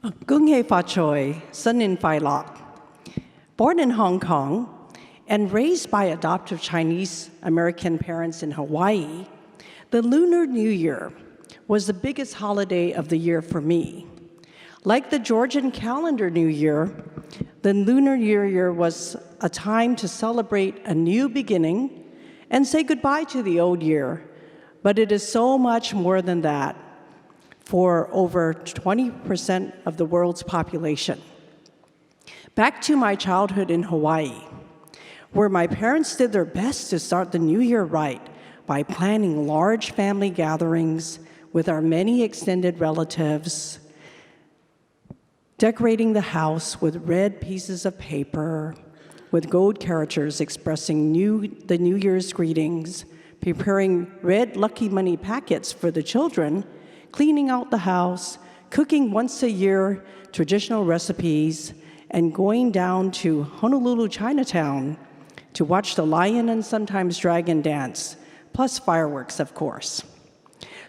Gung Hei Fa Choi, Sunin Phai Lok. Born in Hong Kong and raised by adoptive Chinese American parents in Hawaii, the Lunar New Year was the biggest holiday of the year for me. Like the Georgian calendar New Year, the Lunar New Year was a time to celebrate a new beginning and say goodbye to the old year. But it is so much more than that for over 20% of the world's population. Back to my childhood in Hawaii, where my parents did their best to start the new year right by planning large family gatherings with our many extended relatives, decorating the house with red pieces of paper, with gold characters expressing the New Year's greetings, preparing red lucky money packets for the children, cleaning out the house, cooking once a year traditional recipes, and going down to Honolulu, Chinatown to watch the lion and sometimes dragon dance, plus fireworks, of course.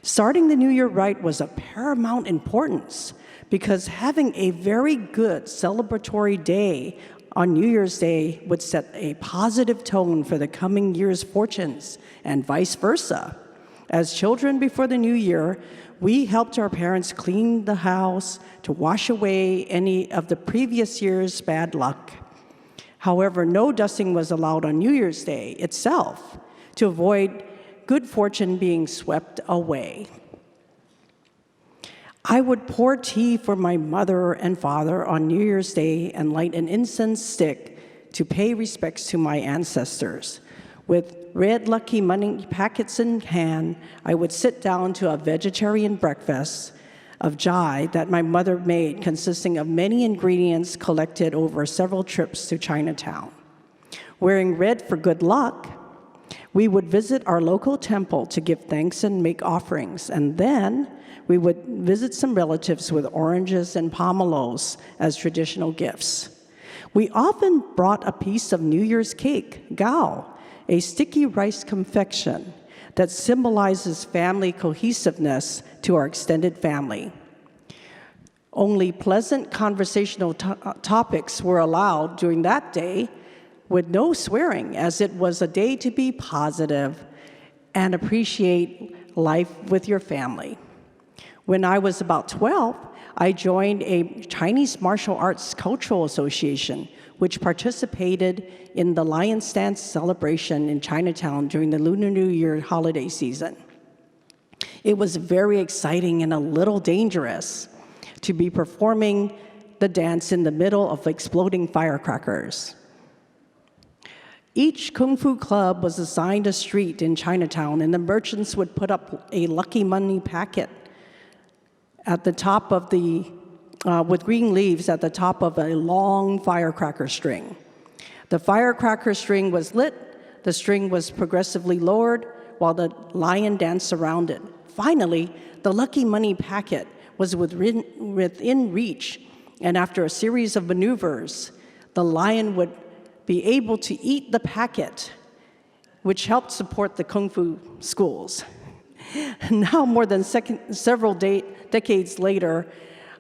Starting the New Year right was of paramount importance because having a very good celebratory day on New Year's Day would set a positive tone for the coming year's fortunes and vice versa. As children before the new year, we helped our parents clean the house to wash away any of the previous year's bad luck. However, no dusting was allowed on New Year's Day itself to avoid good fortune being swept away. I would pour tea for my mother and father on New Year's Day and light an incense stick to pay respects to my ancestors. With red lucky money packets in hand, I would sit down to a vegetarian breakfast of jai that my mother made, consisting of many ingredients collected over several trips to Chinatown. Wearing red for good luck, we would visit our local temple to give thanks and make offerings, and then we would visit some relatives with oranges and pomelos as traditional gifts. We often brought a piece of New Year's cake, gao, a sticky rice confection that symbolizes family cohesiveness to our extended family. Only pleasant conversational topics were allowed during that day, with no swearing, as it was a day to be positive and appreciate life with your family. When I was about 12, I joined a Chinese martial arts cultural association, which participated in the lion dance celebration in Chinatown during the Lunar New Year holiday season. It was very exciting and a little dangerous to be performing the dance in the middle of exploding firecrackers. Each Kung Fu club was assigned a street in Chinatown, and the merchants would put up a lucky money packet at the top of with green leaves at the top of a long firecracker string. The firecracker string was lit, the string was progressively lowered while the lion danced around it. Finally, the lucky money packet was within reach, and after a series of maneuvers, the lion would be able to eat the packet, which helped support the Kung Fu schools. Now, more than several decades later,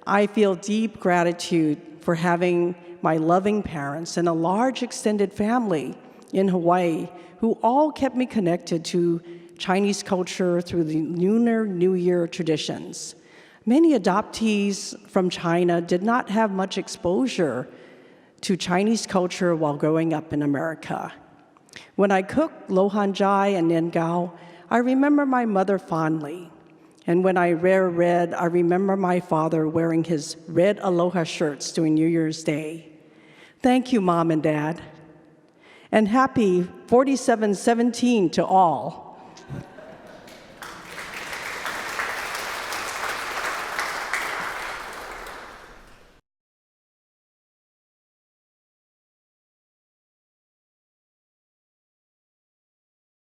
I feel deep gratitude for having my loving parents and a large extended family in Hawaii who all kept me connected to Chinese culture through the Lunar New Year traditions. Many adoptees from China did not have much exposure to Chinese culture while growing up in America. When I cook lohan jai and nian-gao, I remember my mother fondly. And when I wear red, I remember my father wearing his red aloha shirts during New Year's Day. Thank you, Mom and Dad. And happy 4717 to all.